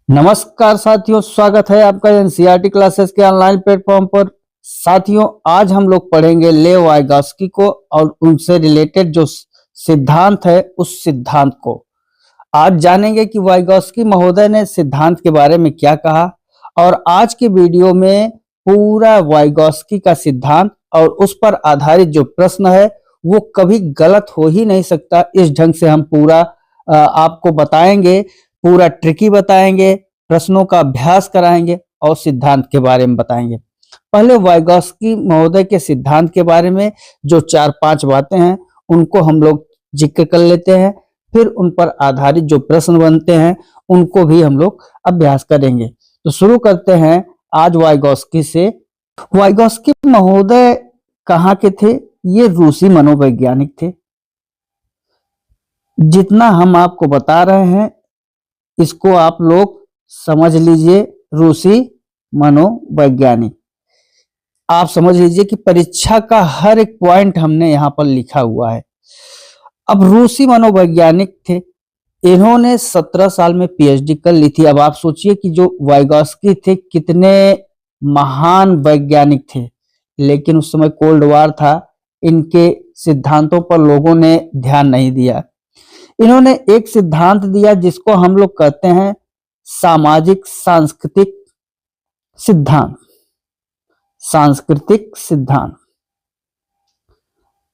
नमस्कार साथियों, स्वागत है आपका एनसीईआरटी क्लासेस के ऑनलाइन प्लेटफॉर्म पर। साथियों, आज हम लोग पढ़ेंगे लेव वाइगॉस्की को और उनसे रिलेटेड जो सिद्धांत है उस सिद्धांत को। आज जानेंगे कि वाइगॉस्की महोदय ने सिद्धांत के बारे में क्या कहा और आज के वीडियो में पूरा वाइगॉस्की का सिद्धांत और उस पर आधारित जो प्रश्न है वो कभी गलत हो ही नहीं सकता। इस ढंग से हम पूरा आपको बताएंगे, पूरा ट्रिकी बताएंगे, प्रश्नों का अभ्यास कराएंगे और सिद्धांत के बारे में बताएंगे। पहले वाइगॉस्की महोदय के सिद्धांत के बारे में जो 4-5 बातें हैं उनको हम लोग जिक्र कर लेते हैं, फिर उन पर आधारित जो प्रश्न बनते हैं उनको भी हम लोग अभ्यास करेंगे। तो शुरू करते हैं आज वाइगॉस्की से। वाइगॉस्की महोदय कहाँ के थे? ये रूसी मनोवैज्ञानिक थे। जितना हम आपको बता रहे हैं इसको आप लोग समझ लीजिए, रूसी मनोवैज्ञानिक। आप समझ लीजिए कि परीक्षा का हर एक पॉइंट हमने यहाँ पर लिखा हुआ है। अब रूसी मनोवैज्ञानिक थे, इन्होंने 17 साल में पीएचडी कर ली थी। अब आप सोचिए कि जो वाइगॉस्की थे कितने महान वैज्ञानिक थे, लेकिन उस समय कोल्ड वॉर था, इनके सिद्धांतों पर लोगों ने ध्यान नहीं दिया। इन्होंने एक सिद्धांत दिया जिसको हम लोग कहते हैं सामाजिक सांस्कृतिक सिद्धांत। सांस्कृतिक सिद्धांत,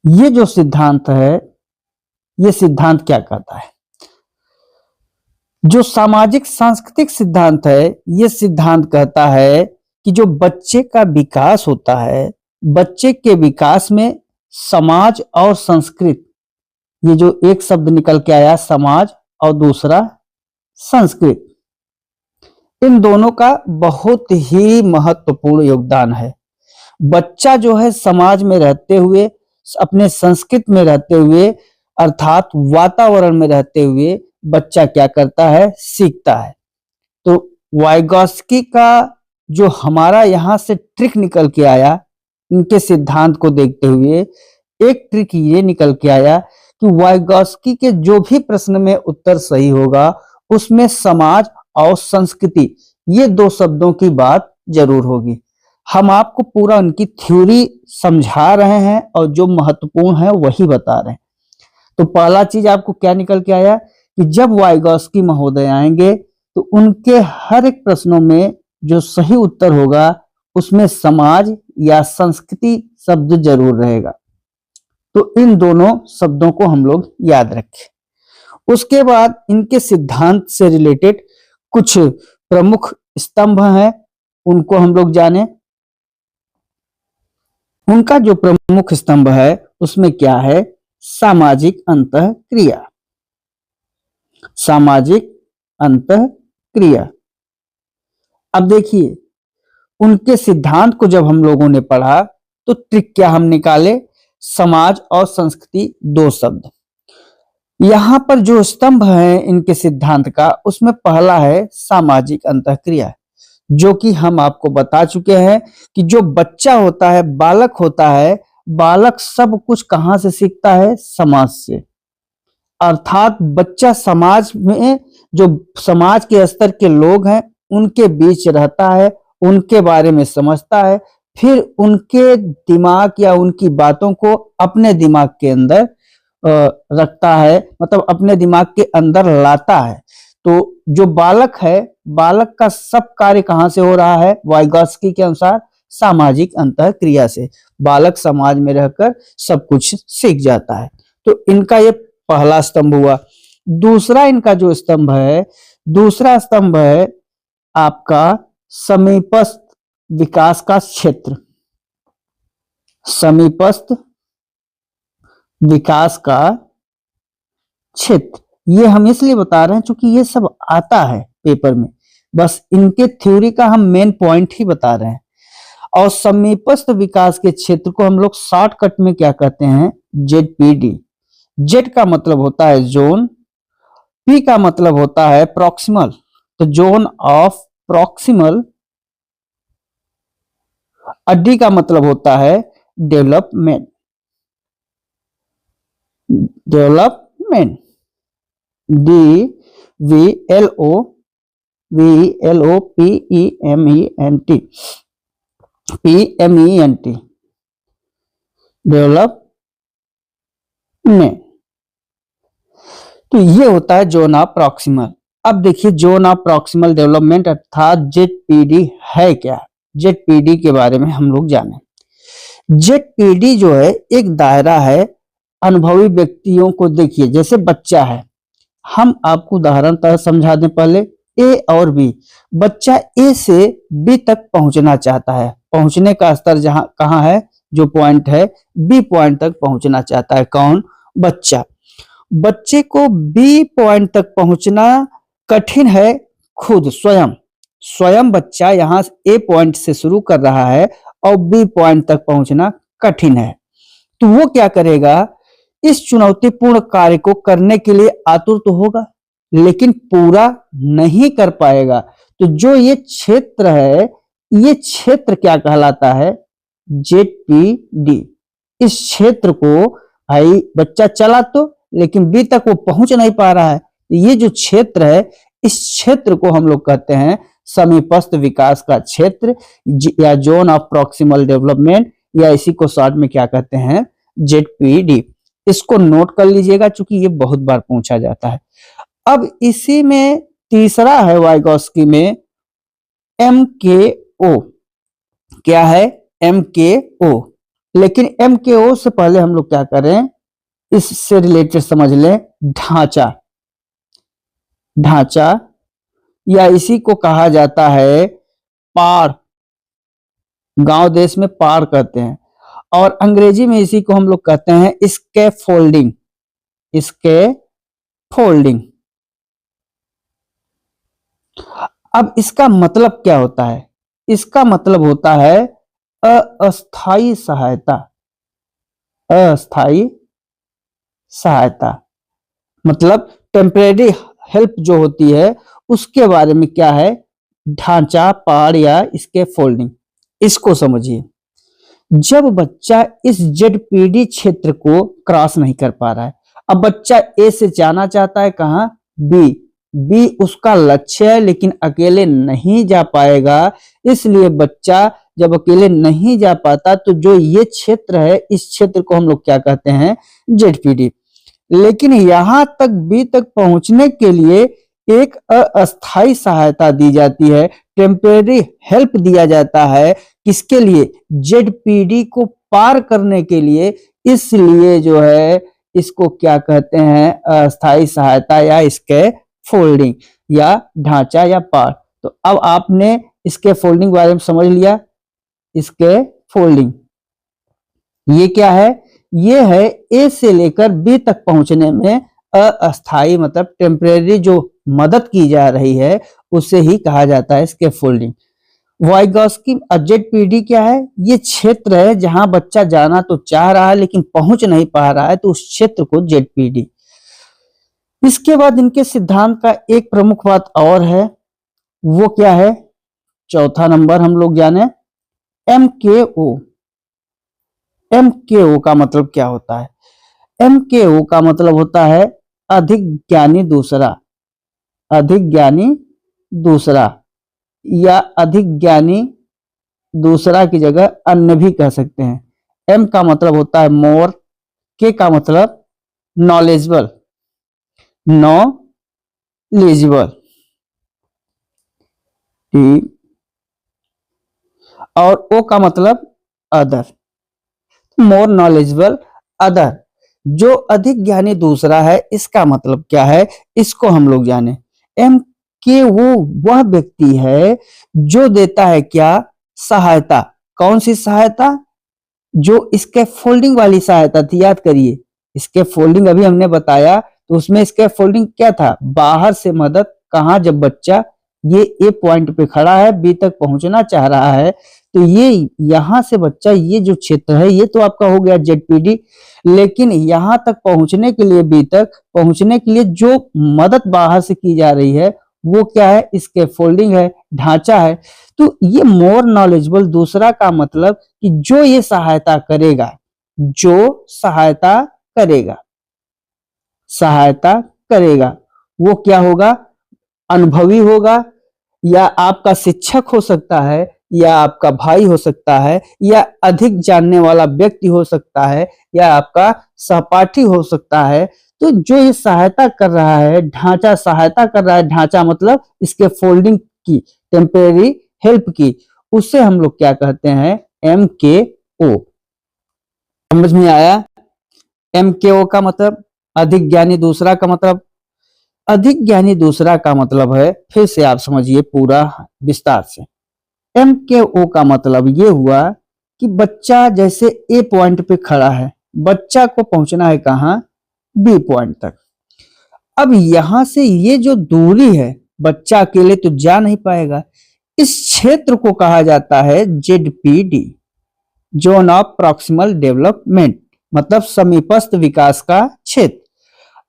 ये जो सिद्धांत है, ये सिद्धांत क्या कहता है? जो सामाजिक सांस्कृतिक सिद्धांत है, ये सिद्धांत कहता है कि जो बच्चे का विकास होता है, बच्चे के विकास में समाज और संस्कृति, ये जो एक शब्द निकल के आया समाज और दूसरा संस्कृत, इन दोनों का बहुत ही महत्वपूर्ण योगदान है। बच्चा जो है समाज में रहते हुए, अपने संस्कृति में रहते हुए, अर्थात वातावरण में रहते हुए बच्चा क्या करता है? सीखता है। तो वाइगॉस्की का जो हमारा यहाँ से ट्रिक निकल के आया, इनके सिद्धांत को देखते हुए एक ट्रिक ये निकल के आया कि वाइगॉस्की के जो भी प्रश्न में उत्तर सही होगा उसमें समाज और संस्कृति, ये दो शब्दों की बात जरूर होगी। हम आपको पूरा उनकी थ्योरी समझा रहे हैं और जो महत्वपूर्ण है वही बता रहे हैं। तो पहला चीज आपको क्या निकल के आया कि जब वाइगॉस्की महोदय आएंगे तो उनके हर एक प्रश्नों में जो सही उत्तर होगा उसमें समाज या संस्कृति शब्द जरूर रहेगा। तो इन दोनों शब्दों को हम लोग याद रखें। उसके बाद इनके सिद्धांत से रिलेटेड कुछ प्रमुख स्तंभ हैं, उनको हम लोग जाने। उनका जो प्रमुख स्तंभ है उसमें क्या है? सामाजिक अंतःक्रिया। सामाजिक अंतःक्रिया। अब देखिए, उनके सिद्धांत को जब हम लोगों ने पढ़ा तो ट्रिक क्या हम निकाले? समाज और संस्कृति, दो शब्द। यहां पर जो स्तंभ है इनके सिद्धांत का, उसमें पहला है सामाजिक अंतःक्रिया, जो कि हम आपको बता चुके हैं कि जो बच्चा होता है, बालक होता है, बालक सब कुछ कहां से सीखता है? समाज से। अर्थात बच्चा समाज में, जो समाज के स्तर के लोग हैं उनके बीच रहता है, उनके बारे में समझता है, फिर उनके दिमाग या उनकी बातों को अपने दिमाग के अंदर रखता है, मतलब अपने दिमाग के अंदर लाता है। तो जो बालक है, बालक का सब कार्य कहां से हो रहा है? वाइगॉस्की के अनुसार सामाजिक अंतःक्रिया से। बालक समाज में रहकर सब कुछ सीख जाता है। तो इनका ये पहला स्तंभ हुआ। दूसरा इनका जो स्तंभ है, दूसरा स्तंभ है आपका समीपस्थ विकास का क्षेत्र। समीपस्थ विकास का क्षेत्र, ये हम इसलिए बता रहे हैं क्योंकि ये सब आता है पेपर में, बस इनके थ्योरी का हम मेन पॉइंट ही बता रहे हैं। और समीपस्थ विकास के क्षेत्र को हम लोग शॉर्टकट में क्या कहते हैं? जेडपीडी। जेड का मतलब होता है जोन, पी का मतलब होता है प्रॉक्सिमल, तो जोन ऑफ प्रॉक्सिमल, डी का मतलब होता है development. Development, DVLOPMENT, DEVELOPEMENT, PMENT, development. तो ये होता है जोन ऑफ प्रॉक्सिमल। अब देखिए जोन ऑफ प्रॉक्सिमल डेवलपमेंट अर्थात जेडपीडी है क्या। जेडपीडी के बारे में हम लोग जाने। जेडपीडी जो है एक दायरा है अनुभवी व्यक्तियों को। देखिए जैसे बच्चा है, हम आपको उदाहरण तरह समझा दें पहले। ए और बी, बच्चा ए से बी तक पहुंचना चाहता है, पहुंचने का स्तर जहां कहां है, जो पॉइंट है बी पॉइंट तक पहुंचना चाहता है। कौन? बच्चा। बच्चे को बी पॉइंट तक पहुंचना कठिन है खुद स्वयं बच्चा यहां ए पॉइंट से शुरू कर रहा है और बी पॉइंट तक पहुंचना कठिन है। तो वो क्या करेगा, इस चुनौतीपूर्ण कार्य को करने के लिए आतुर तो होगा लेकिन पूरा नहीं कर पाएगा। तो जो ये क्षेत्र है, ये क्षेत्र क्या कहलाता है? जेडपीडी। इस क्षेत्र को भाई बच्चा चला तो, लेकिन बी तक वो पहुंच नहीं पा रहा है। ये जो क्षेत्र है, इस क्षेत्र को हम लोग कहते हैं समीपस्थ विकास का क्षेत्र या जोन ऑफ प्रॉक्सिमल डेवलपमेंट, या इसी को शॉर्ट में क्या कहते हैं? जेडपीडी। इसको नोट कर लीजिएगा क्योंकि ये बहुत बार पूछा जाता है। अब इसी में तीसरा है वाइगॉस्की में MKO। क्या है? MKO। लेकिन MKO से पहले हम लोग क्या करें, इससे रिलेटेड समझ लें ढांचा या इसी को कहा जाता है पार। गांव देश में पार कहते हैं और अंग्रेजी में इसी को हम लोग कहते हैं स्कैफोल्डिंग। अब इसका मतलब क्या होता है? इसका मतलब होता है अस्थाई सहायता। मतलब टेम्परेरी हेल्प जो होती है उसके बारे में क्या है? ढांचा, पार या स्कैफोल्डिंग। इसको समझिए। जब बच्चा इस जेडपीडी क्षेत्र को क्रॉस नहीं कर पा रहा है, अब बच्चा ए से जाना चाहता है कहां? बी उसका लक्ष्य है लेकिन अकेले नहीं जा पाएगा। इसलिए बच्चा जब अकेले नहीं जा पाता तो जो ये क्षेत्र है, इस क्षेत्र को हम लोग क्या कहते हैं? जेडपीडी। लेकिन यहां तक बी तक पहुंचने के लिए एक अस्थाई सहायता दी जाती है, टेम्परेरी हेल्प दिया जाता है। किसके लिए? जेडपीडी को पार करने के लिए। इसलिए जो है इसको क्या कहते हैं? अस्थाई सहायता या स्कैफोल्डिंग या ढांचा या पार। तो अब आपने स्कैफोल्डिंग बारे में समझ लिया। स्कैफोल्डिंग ये क्या है? ये है ए से लेकर बी तक पहुंचने में अस्थाई मतलब टेम्परेरी जो मदद की जा रही है उसे ही कहा जाता है स्कैफोल्डिंग। वाइगॉस्की जेडपीडी क्या है? ये क्षेत्र है जहां बच्चा जाना तो चाह रहा है लेकिन पहुंच नहीं पा रहा है, तो उस क्षेत्र को जेडपीडी। इसके बाद इनके सिद्धांत का एक प्रमुख बात और है, वो क्या है? चौथा नंबर हम लोग जाने MKO। MKO का मतलब क्या होता है? MKO का मतलब होता है अधिक ज्ञानी दूसरा या अधिक ज्ञानी दूसरा की जगह अन्य भी कह सकते हैं। M का मतलब होता है मोर, K का मतलब नॉलेजेबल ठीक, और O का मतलब अदर, मोर नॉलेजेबल अदर। जो अधिक ज्ञानी दूसरा है, इसका मतलब क्या है? इसको हम लोग जाने। MKO वह व्यक्ति है जो देता है क्या? सहायता। कौन सी सहायता? जो स्कैफोल्डिंग वाली सहायता थी, याद करिए। स्कैफोल्डिंग अभी हमने बताया, तो उसमें स्कैफोल्डिंग क्या था? बाहर से मदद। कहां? जब बच्चा ये ए पॉइंट पे खड़ा है, बी तक पहुंचना चाह रहा है, तो ये यहां से बच्चा, ये जो क्षेत्र है ये तो आपका हो गया जेडपीडी। लेकिन यहां तक पहुंचने के लिए, बी तक पहुंचने के लिए जो मदद बाहर से की जा रही है वो क्या है? स्कैफोल्डिंग है, ढांचा है। तो ये मोर नॉलेजेबल दूसरा का मतलब कि जो ये सहायता करेगा, वो क्या होगा? अनुभवी होगा, या आपका शिक्षक हो सकता है, या आपका भाई हो सकता है, या अधिक जानने वाला व्यक्ति हो सकता है, या आपका सहपाठी हो सकता है। तो जो ये सहायता कर रहा है, ढांचा सहायता कर रहा है, ढांचा मतलब इसके फोल्डिंग की, टेम्परेरी हेल्प की, उसे हम लोग क्या कहते हैं, MKO। समझ में आया? MKO का मतलब अधिक ज्ञानी दूसरा का मतलब, अधिक ज्ञानी दूसरा का मतलब है, फिर से आप समझिए पूरा विस्तार से। MKO का मतलब ये हुआ कि बच्चा जैसे A पॉइंट पे खड़ा है, बच्चा को पहुंचना है कहां, B पॉइंट तक। अब यहां से ये जो दूरी है, बच्चा अकेले तो जा नहीं पाएगा, इस क्षेत्र को कहा जाता है ZPD, zone of proximal development, मतलब समीपस्थ विकास का क्षेत्र।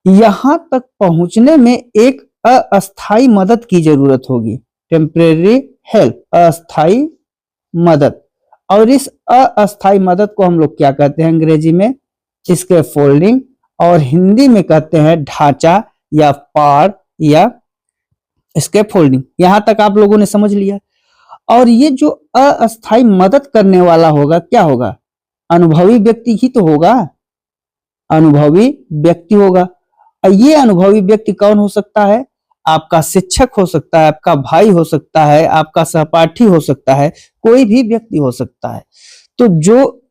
यहां तक पहुंचने में एक अस्थाई मदद की जरूरत होगी, टेम्परेरी हेल्प, अस्थाई मदद। और इस अस्थाई मदद को हम लोग क्या कहते हैं अंग्रेजी में, इसके फोल्डिंग, और हिंदी में कहते हैं ढांचा या पाड़ या इसके फोल्डिंग। यहां तक आप लोगों ने समझ लिया। और ये जो अस्थाई मदद करने वाला होगा, क्या होगा, अनुभवी व्यक्ति ही तो होगा, अनुभवी व्यक्ति होगा। ये अनुभवी व्यक्ति कौन हो सकता है, आपका शिक्षक हो सकता है, आपका भाई हो सकता है, आपका सहपाठी हो सकता है, कोई भी व्यक्ति हो सकता है। तो जो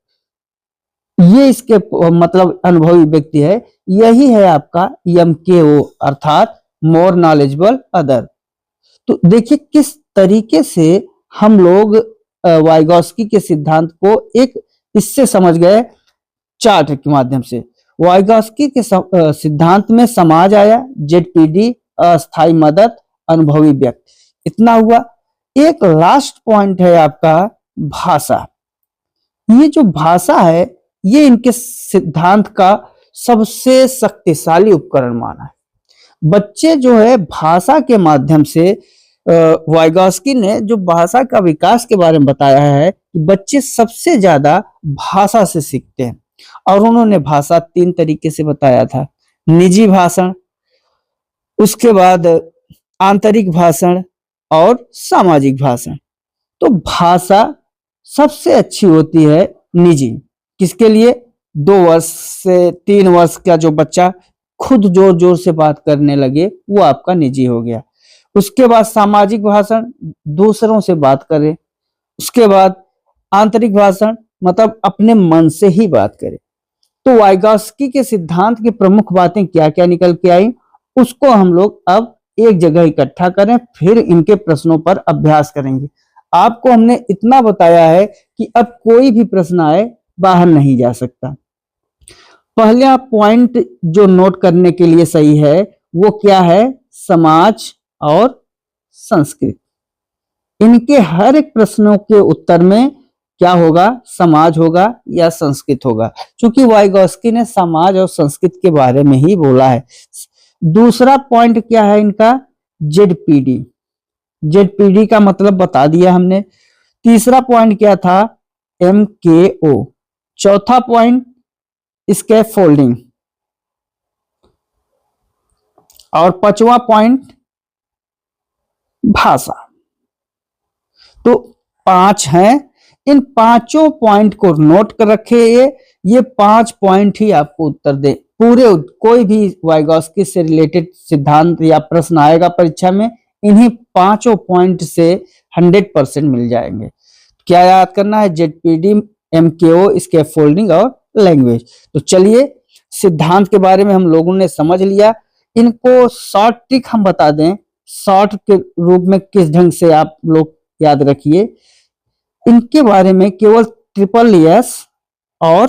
ये इसके मतलब अनुभवी व्यक्ति है, यही है आपका MKO, अर्थात मोर नॉलेजेबल अदर। तो देखिए किस तरीके से हम लोग वाइगॉस्की के सिद्धांत को एक इससे समझ गए, चार्ट के माध्यम से। वाइगॉस्की के सिद्धांत में समाज आया, ZPD, अस्थाई मदद, अनुभवी व्यक्ति, इतना हुआ। एक लास्ट पॉइंट है आपका भाषा। ये जो भाषा है, ये इनके सिद्धांत का सबसे शक्तिशाली उपकरण माना है। बच्चे जो है भाषा के माध्यम से, वाइगॉस्की ने जो भाषा का विकास के बारे में बताया है कि बच्चे सबसे ज्यादा भाषा से सीखते हैं। और उन्होंने भाषा 3 तरीके से बताया था, निजी भाषण, उसके बाद आंतरिक भाषण और सामाजिक भाषण। तो भाषा सबसे अच्छी होती है निजी, किसके लिए, 2 वर्ष से 3 वर्ष का जो बच्चा खुद जोर जोर से बात करने लगे, वो आपका निजी हो गया। उसके बाद सामाजिक भाषण, दूसरों से बात करें। उसके बाद आंतरिक भाषण, मतलब अपने मन से ही बात करें। तो वाइगॉस्की के सिद्धांत की प्रमुख बातें क्या क्या निकल के आई, उसको हम लोग अब एक जगह इकट्ठा करें, फिर इनके प्रश्नों पर अभ्यास करेंगे। आपको हमने इतना बताया है कि अब कोई भी प्रश्न आए बाहर नहीं जा सकता। पहला पॉइंट जो नोट करने के लिए सही है वो क्या है, समाज और संस्कृति। इनके हर एक प्रश्नों के उत्तर में क्या होगा, समाज होगा या संस्कृत होगा, क्योंकि वाइगॉस्की ने समाज और संस्कृति के बारे में ही बोला है। दूसरा पॉइंट क्या है इनका, ZPD। ZPD का मतलब बता दिया हमने। तीसरा पॉइंट क्या था, MKO। चौथा पॉइंट इसके फोल्डिंग, और 5वां पॉइंट भाषा। तो 5 हैं, इन 5 पॉइंट को नोट कर रखे। ये 5 पॉइंट ही आपको उत्तर दे, पूरे कोई भी वाइगॉस्की से रिलेटेड सिद्धांत या प्रश्न आएगा परीक्षा में, इन्हीं 5 पॉइंट से 100% मिल जाएंगे। क्या याद करना है, ZPD, MKO, इसके फोल्डिंग और लैंग्वेज। तो चलिए सिद्धांत के बारे में हम लोगों ने समझ लिया। इनको शॉर्ट ट्रिक हम बता दें, शॉर्ट के रूप में किस ढंग से आप लोग याद रखिए। इनके बारे में केवल SSS और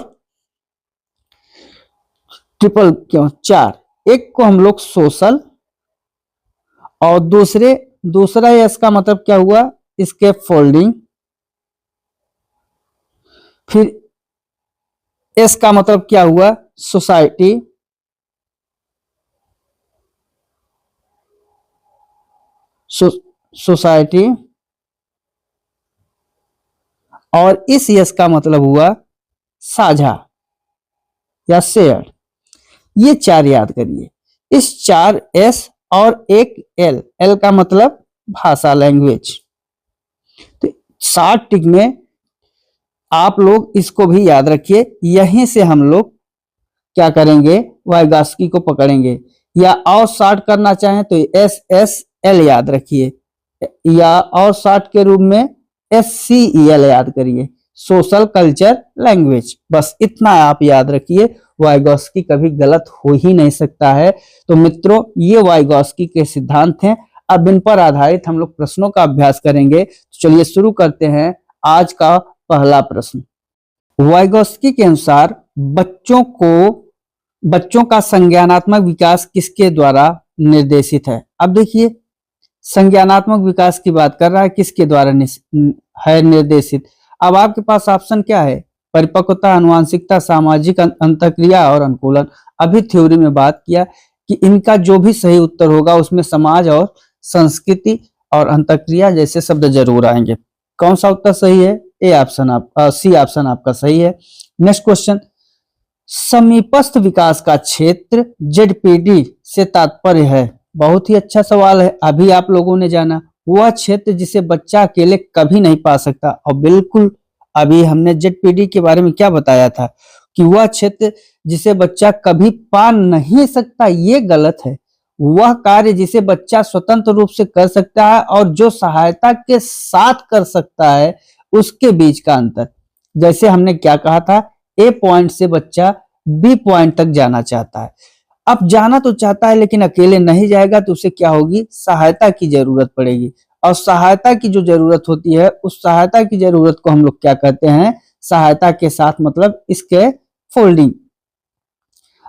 ट्रिपल क्यों 4, एक को हम लोग सोशल, और दूसरा एस का मतलब क्या हुआ, इसके फोल्डिंग। फिर एस का मतलब क्या हुआ, सोसाइटी। सोसाइटी, और इस यस का मतलब हुआ साझा या शेयर। ये 4 याद करिए। इस 4 एस और एक एल, एल का मतलब भाषा लैंग्वेज। तो शॉर्ट टिक में आप लोग इसको भी याद रखिए, यहीं से हम लोग क्या करेंगे, वाइगॉस्की को पकड़ेंगे। या और शॉर्ट करना चाहें तो SSL याद रखिए, या और शॉर्ट के रूप में SCEL याद करिए, सोशल कल्चर लैंग्वेज। बस इतना आप याद रखिए, वाइगॉस्की कभी गलत हो ही नहीं सकता है। तो मित्रों, ये वाइगॉस्की के सिद्धांत हैं। अब इन पर आधारित हम लोग प्रश्नों का अभ्यास करेंगे। तो चलिए शुरू करते हैं आज का पहला प्रश्न। वाइगॉस्की के अनुसार बच्चों का संज्ञानात्मक विकास किसके द्वारा निर्देशित है? अब देखिए, संज्ञानात्मक विकास की बात कर रहा है, किसके द्वारा है निर्देशित? अब आपके पास ऑप्शन क्या है? परिपक्वता, आनुवंशिकता, सामाजिक अंतःक्रिया और अनुकूलन। अभी थ्योरी में बात किया कि इनका जो भी सही उत्तर होगा उसमें समाज और संस्कृति और अंतःक्रिया जैसे शब्द जरूर आएंगे। कौन सा उत्तर सही है? सी ऑप्शन आपका सही है। नेक्स्ट क्वेश्चन, समीपस्थ विकास का क्षेत्र ZPD से तात्पर्य है? बहुत ही अच्छा सवाल है। अभी आप लोगों ने जाना, वह क्षेत्र जिसे बच्चा अकेले कभी नहीं पा सकता। और बिल्कुल अभी हमने ZPD के बारे में क्या बताया था कि वह क्षेत्र जिसे बच्चा कभी पा नहीं सकता, ये गलत है। वह कार्य जिसे बच्चा स्वतंत्र रूप से कर सकता है और जो सहायता के साथ कर सकता है, उसके बीच का अंतर। जैसे हमने क्या कहा था, A पॉइंट से बच्चा B पॉइंट तक जाना चाहता है। अब जाना तो चाहता है लेकिन अकेले नहीं जाएगा, तो उसे क्या होगी? सहायता की जरूरत पड़ेगी। और सहायता की जो जरूरत होती है, उस सहायता की जरूरत को हम लोग क्या कहते हैं? सहायता के साथ मतलब इसके फोल्डिंग।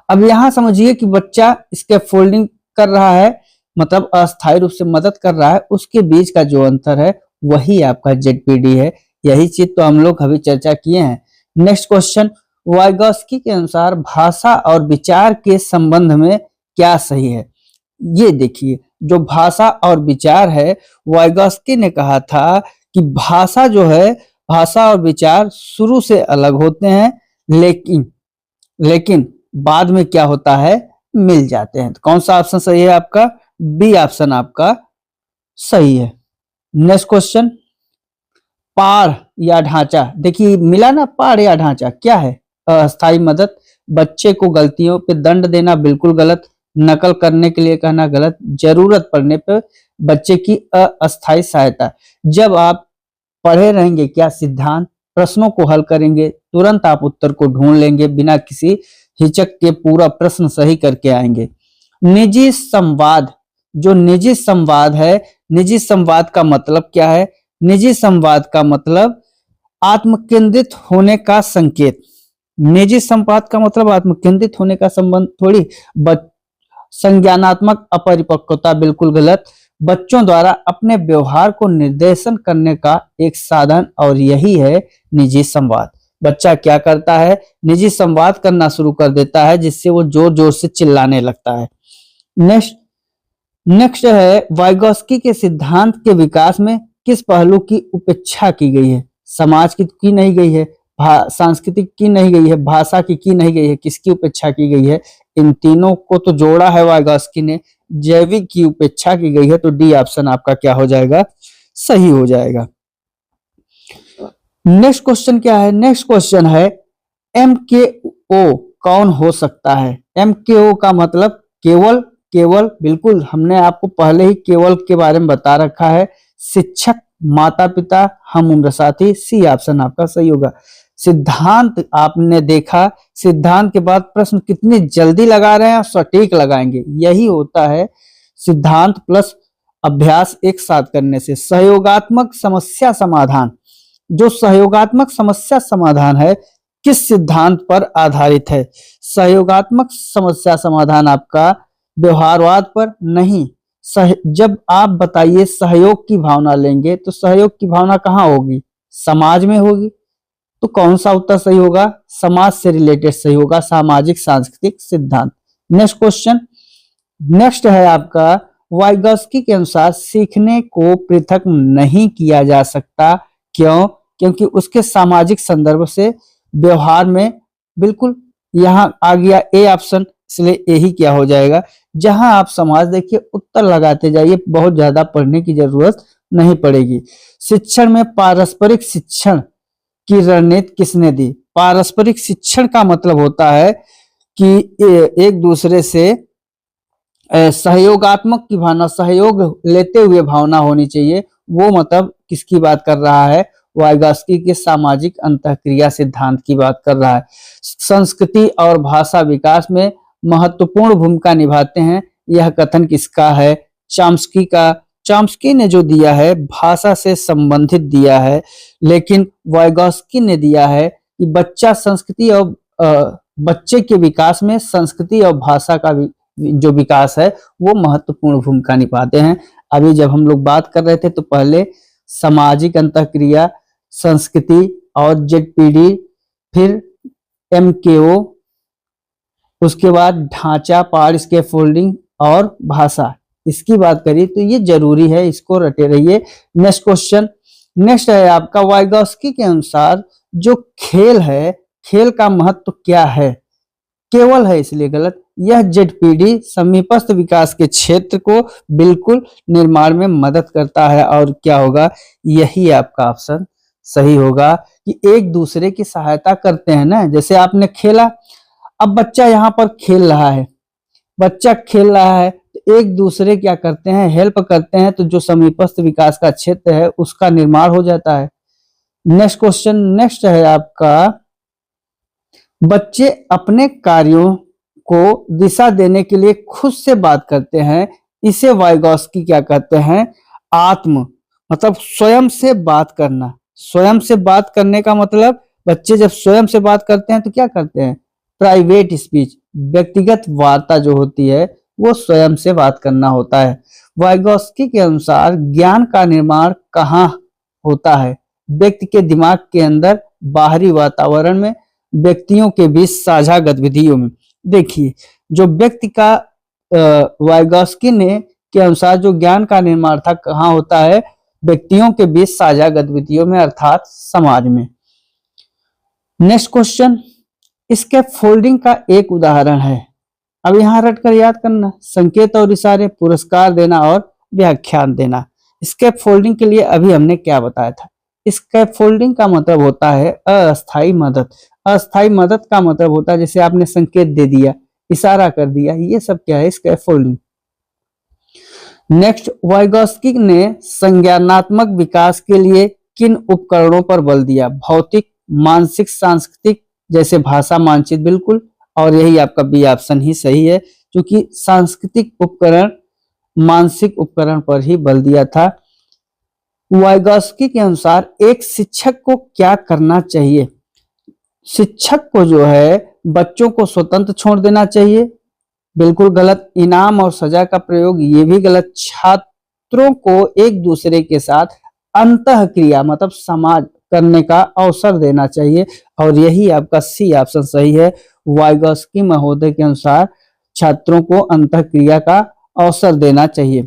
अब यहां समझिए कि बच्चा इसके फोल्डिंग कर रहा है, मतलब अस्थायी रूप से मदद कर रहा है, उसके बीच का जो अंतर है वही आपका ZPD है। यही चीज तो हम लोग अभी चर्चा किए हैं। नेक्स्ट क्वेश्चन, वाइगॉस्की के अनुसार भाषा और विचार के संबंध में क्या सही है? ये देखिए, जो भाषा और विचार है, वाइगॉस्की ने कहा था कि भाषा जो है, भाषा और विचार शुरू से अलग होते हैं, लेकिन बाद में क्या होता है? मिल जाते हैं। तो कौन सा ऑप्शन सही है आपका? B ऑप्शन आपका सही है। नेक्स्ट क्वेश्चन, पाढ़ या ढांचा। देखिए मिला ना, पाढ़ या ढांचा क्या है? अस्थायी मदद, बच्चे को गलतियों पे दंड देना बिल्कुल गलत, नकल करने के लिए कहना गलत, जरूरत पड़ने पर बच्चे की अस्थायी सहायता। जब आप पढ़े रहेंगे क्या सिद्धांत, प्रश्नों को हल करेंगे, तुरंत आप उत्तर को ढूंढ लेंगे, बिना किसी हिचक के पूरा प्रश्न सही करके आएंगे। निजी संवाद, जो निजी संवाद है, निजी संवाद का मतलब क्या है? निजी संवाद का मतलब आत्मकेंद्रित होने का संकेत। निजी संवाद का मतलब आत्मकेंद्रित होने का संबंध थोड़ी। संज्ञानात्मक अपरिपक्वता बिल्कुल गलत। बच्चों द्वारा अपने व्यवहार को निर्देशन करने का एक साधन, और यही है निजी संवाद। बच्चा क्या करता है? निजी संवाद करना शुरू कर देता है, जिससे वो जोर जोर से चिल्लाने लगता है। नेक्स्ट है, वाइगॉस्की के सिद्धांत के विकास में किस पहलू की उपेक्षा की गई है? समाज की नहीं गई है, सांस्कृतिक की नहीं गई है, भाषा की नहीं गई है, किसकी उपेक्षा की गई है? इन तीनों को तो जोड़ा है वाइगॉस्की ने, जैविक की उपेक्षा की गई है। तो D ऑप्शन आपका क्या हो जाएगा? सही हो जाएगा। नेक्स्ट क्वेश्चन क्या है? नेक्स्ट क्वेश्चन है, MKO कौन हो सकता है? MKO का मतलब केवल बिल्कुल, हमने आपको पहले ही केवल के बारे में बता रखा है। शिक्षक, माता पिता, हम उम्र साथी। C ऑप्शन आपका सही होगा। सिद्धांत आपने देखा, सिद्धांत के बाद प्रश्न कितनी जल्दी लगा रहे हैं और सटीक लगाएंगे। यही होता है सिद्धांत प्लस अभ्यास एक साथ करने से। सहयोगात्मक समस्या समाधान, जो सहयोगात्मक समस्या समाधान है, किस सिद्धांत पर आधारित है? सहयोगात्मक समस्या समाधान आपका व्यवहारवाद पर नहीं। जब आप बताइए सहयोग की भावना लेंगे, तो सहयोग की भावना कहाँ होगी? समाज में होगी। तो कौन सा उत्तर सही होगा? समाज से रिलेटेड सही होगा, सामाजिक सांस्कृतिक सिद्धांत। नेक्स्ट क्वेश्चन, नेक्स्ट है आपका, वाइगॉस्की के अनुसार सीखने को पृथक नहीं किया जा सकता। क्यों? क्योंकि उसके सामाजिक संदर्भ से व्यवहार में बिल्कुल, यहां आ गया A ऑप्शन, इसलिए यही क्या हो जाएगा? जहां आप समाज देखिए उत्तर लगाते जाइए, बहुत ज्यादा पढ़ने की जरूरत नहीं पड़ेगी। शिक्षण में पारस्परिक शिक्षण की रणनीति किसने दी? पारस्परिक शिक्षण का मतलब होता है कि एक दूसरे से सहयोगात्मक की भावना, सहयोग लेते हुए भावना होनी चाहिए। वो मतलब किसकी बात कर रहा है? वाइगॉस्की के सामाजिक अंतःक्रिया सिद्धांत की बात कर रहा है। संस्कृति और भाषा विकास में महत्वपूर्ण भूमिका निभाते हैं, यह कथन किसका है? चॉम्स्की का। चॉम्स्की ने जो दिया है भाषा से संबंधित दिया है, लेकिन वाइगॉस्की ने दिया है कि बच्चा संस्कृति और बच्चे के विकास में संस्कृति और भाषा का जो विकास है वो महत्वपूर्ण भूमिका निभाते हैं। अभी जब हम लोग बात कर रहे थे तो पहले सामाजिक अंतःक्रिया, संस्कृति और जेडपीडी, फिर एमकेओ, उसके बाद ढांचा, पावर स्कैफोल्डिंग और भाषा, इसकी बात करिए तो ये जरूरी है, इसको रटे रहिए। नेक्स्ट क्वेश्चन, नेक्स्ट है आपका, वाइगॉस्की के अनुसार जो खेल है, खेल का महत्व क्या है? केवल है इसलिए गलत। यह जेडपीडी समीपस्थ विकास के क्षेत्र को बिल्कुल निर्माण में मदद करता है। और क्या होगा? यही आपका ऑप्शन सही होगा कि एक दूसरे की सहायता करते हैं ना। जैसे आपने खेला, अब बच्चा यहाँ पर खेल रहा है, बच्चा खेल रहा है तो एक दूसरे क्या करते हैं? हेल्प करते हैं, तो जो समीपस्थ विकास का क्षेत्र है उसका निर्माण हो जाता है। नेक्स्ट क्वेश्चन, नेक्स्ट है आपका, बच्चे अपने कार्यों को दिशा देने के लिए खुद से बात करते हैं, इसे वाइगॉस्की क्या कहते हैं? आत्म, मतलब स्वयं से बात करना। स्वयं से बात करने का मतलब बच्चे जब स्वयं से बात करते हैं तो क्या करते हैं? प्राइवेट स्पीच, व्यक्तिगत वार्ता जो होती है वो स्वयं से बात करना होता है। वाइगॉस्की के अनुसार ज्ञान का निर्माण कहाँ होता है? व्यक्ति के दिमाग के अंदर, बाहरी वातावरण में, व्यक्तियों के बीच साझा गतिविधियों में। देखिए, जो व्यक्ति का वाइगॉस्की ने के अनुसार जो ज्ञान का निर्माण था कहाँ होता है? व्यक्तियों के बीच साझा गतिविधियों में, अर्थात समाज में। नेक्स्ट क्वेश्चन, स्कैफोल्डिंग का एक उदाहरण है। अब यहाँ रटकर याद करना, संकेत और इशारे, पुरस्कार देना और व्याख्यान देना। स्कैफोल्डिंग के लिए अभी हमने क्या बताया था? स्कैफोल्डिंग का मतलब होता है अस्थायी मदद। अस्थायी मदद का मतलब होता है जैसे आपने संकेत दे दिया, इशारा कर दिया, ये सब क्या है? स्कैफोल्डिंग। नेक्स्ट, वाइगॉस्की ने संज्ञानात्मक विकास के लिए किन उपकरणों पर बल दिया? भौतिक, मानसिक, सांस्कृतिक, जैसे भाषा, मानचित्र, बिल्कुल। और यही आपका बी ऑप्शन ही सही है, क्योंकि सांस्कृतिक उपकरण, मानसिक उपकरण पर ही बल दिया था। वाइगॉस्की के अनुसार एक शिक्षक को क्या करना चाहिए? शिक्षक को जो है बच्चों को स्वतंत्र छोड़ देना चाहिए, बिल्कुल गलत। इनाम और सजा का प्रयोग, ये भी गलत। छात्रों को एक दूसरे के साथ अंतःक्रिया मतलब समाज करने का अवसर देना चाहिए, और यही आपका सी ऑप्शन सही है। वाइगॉस्की महोदय के अनुसार छात्रों को अंतःक्रिया का अवसर देना चाहिए।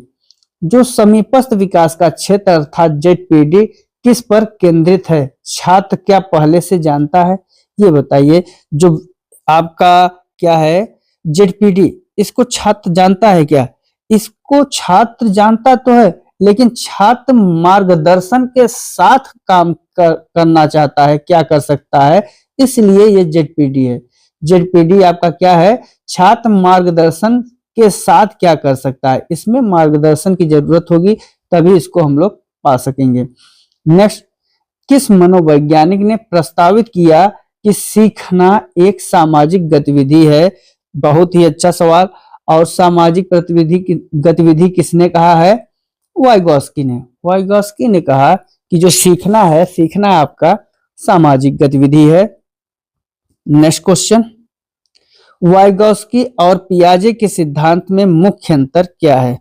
जो समीपस्थ विकास का क्षेत्र अर्थात जेडपीडी किस पर केंद्रित है? छात्र क्या पहले से जानता है? ये बताइए। जो आपका क्या है जेडपीडी, इसको छात्र जानता है क्या? इसको छात्र जानता तो है, लेकिन छात्र मार्गदर्शन के साथ काम करना चाहता है, क्या कर सकता है? इसलिए ये जेडपीडी है। जेडपीडी आपका क्या है? छात्र मार्गदर्शन के साथ क्या कर सकता है, इसमें मार्गदर्शन की जरूरत होगी, तभी इसको हम लोग पा सकेंगे। नेक्स्ट, किस मनोवैज्ञानिक ने प्रस्तावित किया कि सीखना एक सामाजिक गतिविधि है? बहुत ही अच्छा सवाल। और सामाजिक गतिविधि किसने कहा है? वाइगॉस्की ने। वाइगॉस्की ने कहा कि जो सीखना है, सीखना आपका सामाजिक गतिविधि है। नेक्स्ट क्वेश्चन, वाइगॉस्की और पियाजे के सिद्धांत में मुख्य अंतर क्या है?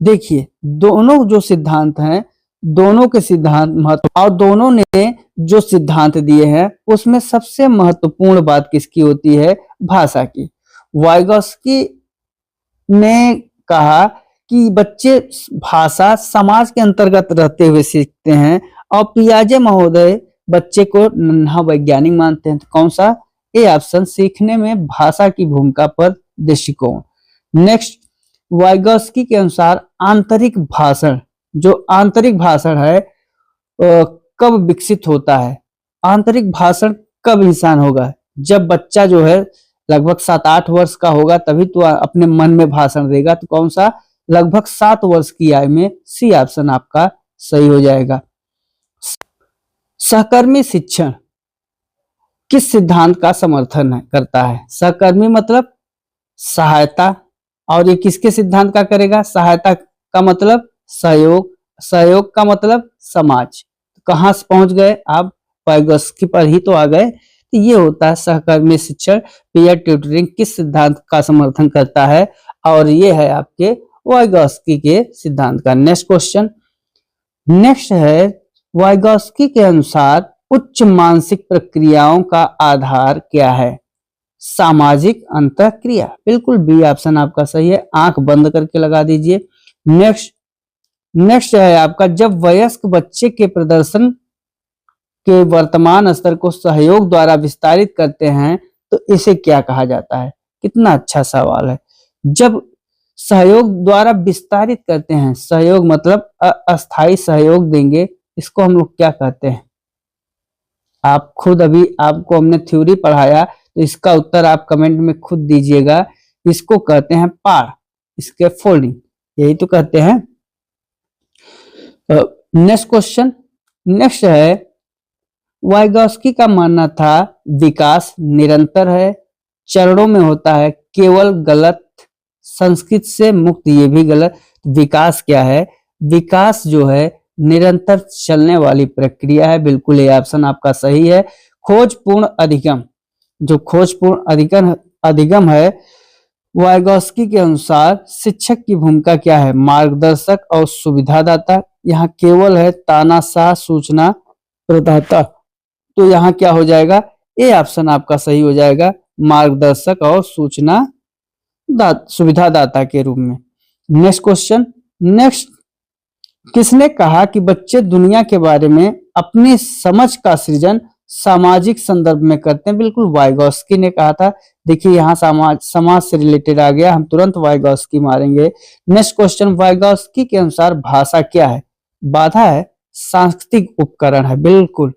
देखिए, दोनों जो सिद्धांत हैं, दोनों के सिद्धांत महत्व, और दोनों ने जो सिद्धांत दिए हैं उसमें सबसे महत्वपूर्ण बात किसकी होती है? भाषा की। वाइगॉस्की ने कहा कि बच्चे भाषा समाज के अंतर्गत रहते हुए सीखते हैं, और पियाजे महोदय बच्चे को नन्हा वैज्ञानिक मानते हैं। तो कौन सा? ए ऑप्शन, सीखने में भाषा की भूमिका पर दृष्टिकोण। नेक्स्ट, वाइगॉस्की के अनुसार आंतरिक भाषण, जो आंतरिक भाषण है कब विकसित होता है? आंतरिक भाषण कब इंसान होगा? जब बच्चा जो है लगभग 7-8 वर्ष का होगा, तभी तो अपने मन में भाषण देगा। तो कौन सा? लगभग 7 वर्ष की आयु में। सी ऑप्शन आपका सही हो जाएगा। सहकर्मी शिक्षण किस सिद्धांत का समर्थन करता है? सहकर्मी मतलब सहायता, और ये किसके सिद्धांत का करेगा? सहायता का मतलब सहयोग, सहयोग का मतलब समाज। कहां से पहुंच गए आप? वाइगॉस्की पर ही तो आ गए। तो ये होता है सहकर्मी शिक्षण। पीयर ट्यूटरिंग किस सिद्धांत का समर्थन करता है? और ये है आपके वाइगॉस्की के सिद्धांत का। नेक्स्ट क्वेश्चन, नेक्स्ट है, वाइगॉस्की के अनुसार उच्च मानसिक प्रक्रियाओं का आधार क्या है? सामाजिक अंतःक्रिया। बिल्कुल बी ऑप्शन आपका सही है, आंख बंद करके लगा दीजिए। नेक्स्ट है आपका, जब वयस्क बच्चे के प्रदर्शन के वर्तमान स्तर को सहयोग द्वारा विस्तारित करते हैं तो इसे क्या कहा जाता है? कितना अच्छा सवाल है। जब सहयोग द्वारा विस्तारित करते हैं, सहयोग मतलब अस्थायी सहयोग देंगे, इसको हम लोग क्या कहते हैं? आप खुद, अभी आपको हमने थ्योरी पढ़ाया, तो इसका उत्तर आप कमेंट में खुद दीजिएगा। इसको कहते हैं पार, इसके फोल्डिंग, यही तो कहते हैं। नेक्स्ट क्वेश्चन, नेक्स्ट है, वाइगॉस्की का मानना था विकास निरंतर है, चरणों में होता है, केवल गलत, संस्कृत से मुक्त, ये भी गलत। विकास क्या है? विकास जो है निरंतर चलने वाली प्रक्रिया है। बिल्कुल ये ऑप्शन आपका सही है। खोजपूर्ण अधिगम, जो खोजपूर्ण अधिगम है, वाइगॉस्की के अनुसार शिक्षक की भूमिका क्या है? मार्गदर्शक और सुविधादाता। यहाँ केवल है, तानाशाह सूचना प्रदाता। तो यहाँ क्या हो जाएगा? ए ऑप्शन आपका सही हो जाएगा, मार्गदर्शक और सूचना सुविधादाता के रूप में। नेक्स्ट क्वेश्चन, नेक्स्ट, किसने कहा कि बच्चे दुनिया के बारे में अपनी समझ का सृजन सामाजिक संदर्भ में करते हैं? बिल्कुल वाइगॉस्की ने कहा था। देखिए यहाँ समाज से रिलेटेड आ गया, हम तुरंत वाइगॉस्की मारेंगे। नेक्स्ट क्वेश्चन, वाइगॉस्की के अनुसार भाषा क्या है? बाधा है, सांस्कृतिक उपकरण है। बिल्कुल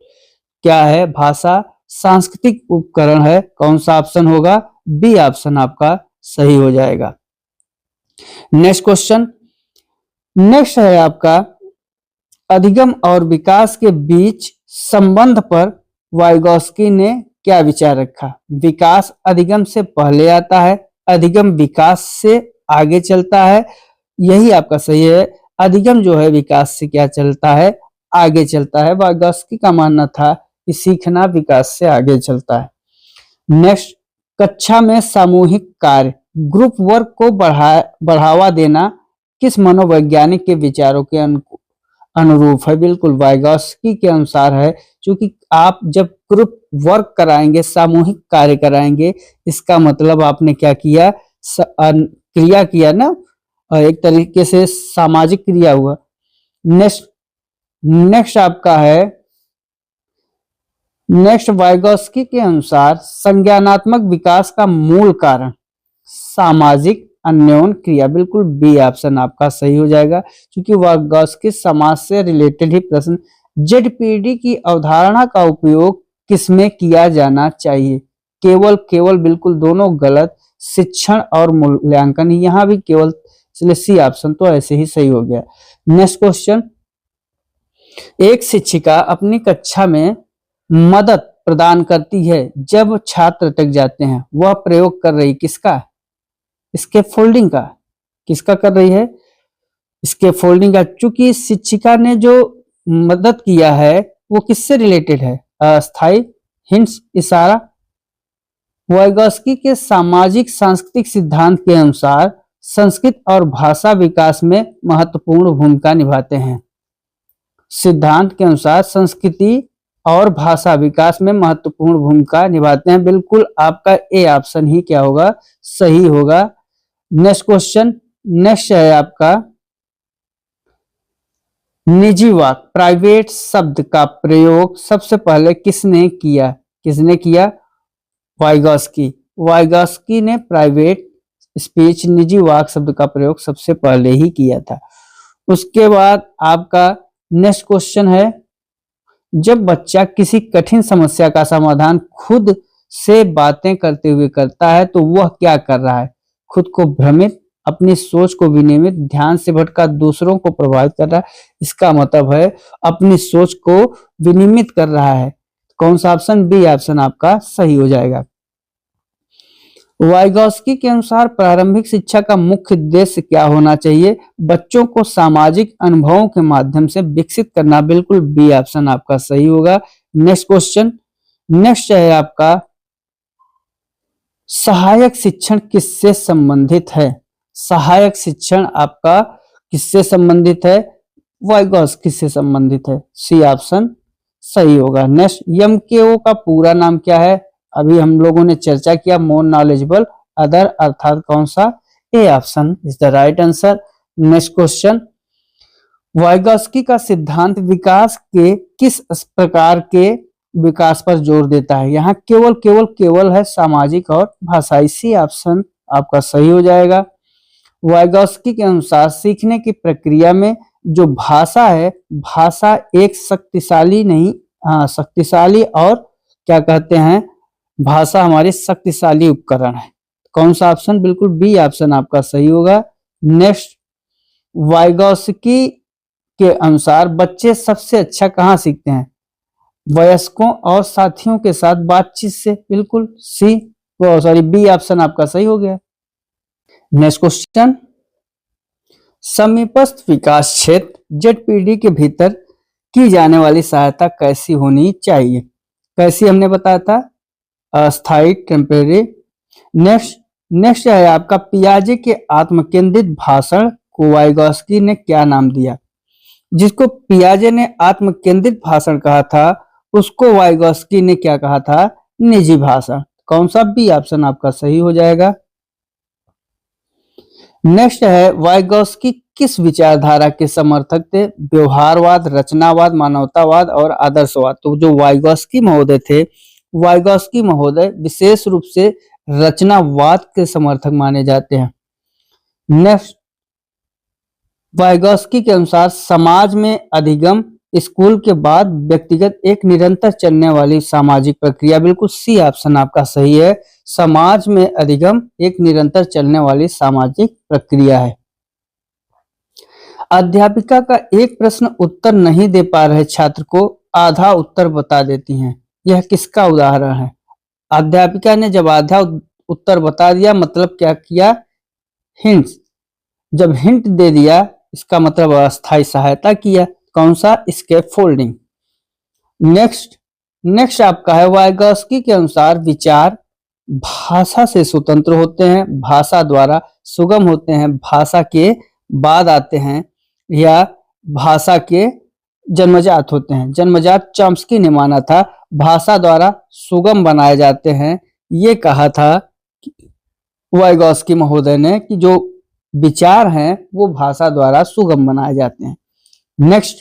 क्या है? भाषा सांस्कृतिक उपकरण है। कौन सा ऑप्शन होगा? बी ऑप्शन आपका सही हो जाएगा। नेक्स्ट क्वेश्चन, नेक्स्ट है आपका, अधिगम और विकास के बीच संबंध पर वाइगॉस्की ने क्या विचार रखा? विकास अधिगम से पहले आता है, अधिगम विकास से आगे चलता है। यही आपका सही है, अधिगम जो है विकास से क्या चलता है? आगे चलता है। वाइगॉस्की का मानना था कि सीखना विकास से आगे चलता है। नेक्स्ट, कक्षा में सामूहिक कार्य, ग्रुप वर्क को बढ़ावा देना किस मनोवैज्ञानिक के विचारों के अनुरूप है? बिल्कुल वाइगॉस्की के अनुसार है, क्योंकि आप जब ग्रुप वर्क कराएंगे, सामूहिक कार्य कराएंगे, इसका मतलब आपने क्या किया? क्रिया किया ना, एक तरीके से सामाजिक क्रिया हुआ। नेक्स्ट आपका है, नेक्स्ट, वाइगॉस्की के अनुसार संज्ञानात्मक विकास का मूल कारण सामाजिक अन्योन्य क्रिया। बिल्कुल बी ऑप्शन आपका सही हो जाएगा, क्योंकि वाइगॉस्की समाज से रिलेटेड ही प्रश्न। जेडपीडी की अवधारणा का उपयोग किसमें किया जाना चाहिए? केवल बिल्कुल दोनों गलत, शिक्षण और मूल्यांकन, यहाँ भी केवल, इसलिए सी ऑप्शन तो ऐसे ही सही हो गया। नेक्स्ट क्वेश्चन, एक शिक्षिका अपनी कक्षा में मदद प्रदान करती है जब छात्र अटक जाते हैं, वह प्रयोग कर रही किसका? इसके फोल्डिंग का। किसका कर रही है? इसके फोल्डिंग का। चूंकि शिक्षिका ने जो मदद किया है वो किससे रिलेटेड है? अस्थायी, हिंट्स, इशारा। वाइगॉस्की के सामाजिक सांस्कृतिक सिद्धांत के अनुसार संस्कृत और भाषा विकास में महत्वपूर्ण भूमिका निभाते हैं। सिद्धांत के अनुसार संस्कृति और भाषा विकास में महत्वपूर्ण भूमिका निभाते हैं। बिल्कुल आपका ए ऑप्शन ही क्या होगा? सही होगा। नेक्स्ट क्वेश्चन, नेक्स्ट है आपका, निजी वाक, प्राइवेट शब्द का प्रयोग सबसे पहले किसने किया? वाइगॉस्की ने प्राइवेट स्पीच, निजी वाक शब्द का प्रयोग सबसे पहले ही किया था। उसके बाद आपका नेक्स्ट क्वेश्चन है, जब बच्चा किसी कठिन समस्या का समाधान खुद से बातें करते हुए करता है तो वह क्या कर रहा है? खुद को भ्रमित, अपनी सोच को विनियमित, ध्यान से भटका, दूसरों को प्रभावित कर रहा है। इसका मतलब है अपनी सोच को विनियमित कर रहा है। कौन सा ऑप्शन? बी ऑप्शन आपका सही हो जाएगा। वाइगॉस्की के अनुसार प्रारंभिक शिक्षा का मुख्य उद्देश्य क्या होना चाहिए? बच्चों को सामाजिक अनुभवों के माध्यम से विकसित करना। बिल्कुल बी ऑप्शन आपका सही होगा। नेक्स्ट क्वेश्चन, नेक्स्ट है आपका, सहायक शिक्षण किससे संबंधित है? सहायक शिक्षण आपका किससे संबंधित है? वाइगॉस्की से संबंधित है। सी ऑप्शन सही होगा। नेक्स्ट, एमकेओ का पूरा नाम क्या है? अभी हम लोगों ने चर्चा किया, मोर नॉलेजेबल अदर, अर्थात कौन सा? A option is the right answer. Next question, Vygotsky का सिद्धांत विकास के किस प्रकार के विकास पर जोर देता है? यहाँ केवल है सामाजिक और भाषाई। सी ऑप्शन आपका सही हो जाएगा। वाइगॉस्की के अनुसार सीखने की प्रक्रिया में जो भाषा है, भाषा एक शक्तिशाली और क्या कहते हैं, भाषा हमारी शक्तिशाली उपकरण है। कौन सा ऑप्शन? बिल्कुल बी ऑप्शन आपका सही होगा। नेक्स्ट, वाइगॉस्की के अनुसार बच्चे सबसे अच्छा कहाँ सीखते हैं? वयस्कों और साथियों के साथ बातचीत से। बिल्कुल बी ऑप्शन आपका सही हो गया। नेक्स्ट क्वेश्चन, समीपस्थ विकास क्षेत्र जेडपीडी के भीतर की जाने वाली सहायता कैसी होनी चाहिए? कैसी हमने बताया था? अस्थायी, टेम्परेरी। नेक्स्ट है आपका, पियाजे के आत्मकेंद्रित भाषण को वाइगॉस्की ने क्या नाम दिया? जिसको पियाजे ने आत्मकेंद्रित भाषण कहा था उसको वाइगॉस्की ने क्या कहा था? निजी भाषण। कौन सा? बी ऑप्शन आपका सही हो जाएगा। नेक्स्ट है, वाइगॉस्की किस विचारधारा के समर्थक थे? व्यवहारवाद, रचनावाद, मानवतावाद और आदर्शवाद। तो जो वाइगॉस्की महोदय थे, वाइगॉस्की महोदय विशेष रूप से रचनावाद के समर्थक माने जाते हैं। नेक्स्ट, वाइगॉस्की के अनुसार समाज में अधिगम स्कूल के बाद व्यक्तिगत एक निरंतर चलने वाली सामाजिक प्रक्रिया। बिल्कुल सी ऑप्शन आपका सही है। समाज में अधिगम एक निरंतर चलने वाली सामाजिक प्रक्रिया है। अध्यापिका का एक प्रश्न उत्तर नहीं दे पा रहे छात्र को आधा उत्तर बता देती हैं। यह किसका उदाहरण है? अध्यापिका ने जब आधा उत्तर बता दिया मतलब क्या किया? हिंट्स। जब हिंट दे दिया इसका मतलब अस्थायी सहायता किया। कौन सा? स्कैफोल्डिंग। नेक्स्ट आपका है, वाइगॉस्की के अनुसार विचार भाषा से स्वतंत्र होते हैं, भाषा द्वारा सुगम होते हैं, भाषा के बाद आते हैं या भाषा के जन्मजात होते हैं। जन्मजात चॉम्स्की ने माना था, भाषा द्वारा सुगम बनाए जाते हैं। ये कहा था वाइगॉस्की महोदय ने कि जो विचार हैं वो भाषा द्वारा सुगम बनाए जाते हैं। नेक्स्ट,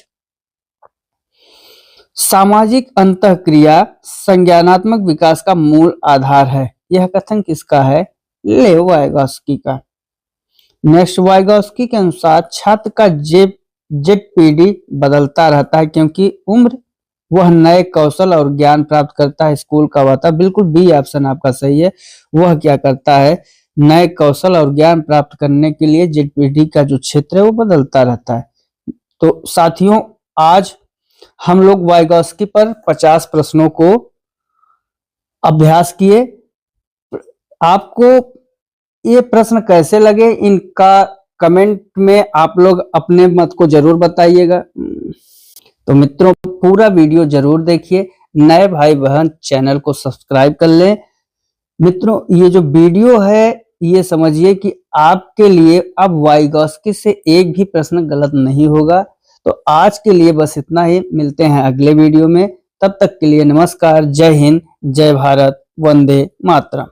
सामाजिक अंतःक्रिया संज्ञानात्मक विकास का मूल आधार है। यह कथन किसका है? लेव वाइगॉस्की का। नेक्स्ट, वाइगॉस्की के अनुसार छात्र का जेडपीडी बदलता रहता है क्योंकि उम्र वह नए कौशल और ज्ञान प्राप्त करता है। स्कूल का वातावरण। बिल्कुल बी ऑप्शन आपका सही है। वह क्या करता है? नए कौशल और ज्ञान प्राप्त करने के लिए जेडपीडी का जो क्षेत्र है वो बदलता रहता है। तो साथियों, आज हम लोग वाइगॉस्की पर 50 प्रश्नों को अभ्यास किए। आपको ये प्रश्न कैसे लगे इनका कमेंट में आप लोग अपने मत को जरूर बताइएगा। तो मित्रों, पूरा वीडियो जरूर देखिए। नए भाई बहन चैनल को सब्सक्राइब कर लें। मित्रों, ये जो वीडियो है ये समझिए कि आपके लिए अब वाइगॉस्की से एक भी प्रश्न गलत नहीं होगा। तो आज के लिए बस इतना ही। मिलते हैं अगले वीडियो में। तब तक के लिए नमस्कार। जय हिंद, जय भारत, वंदे मातरम।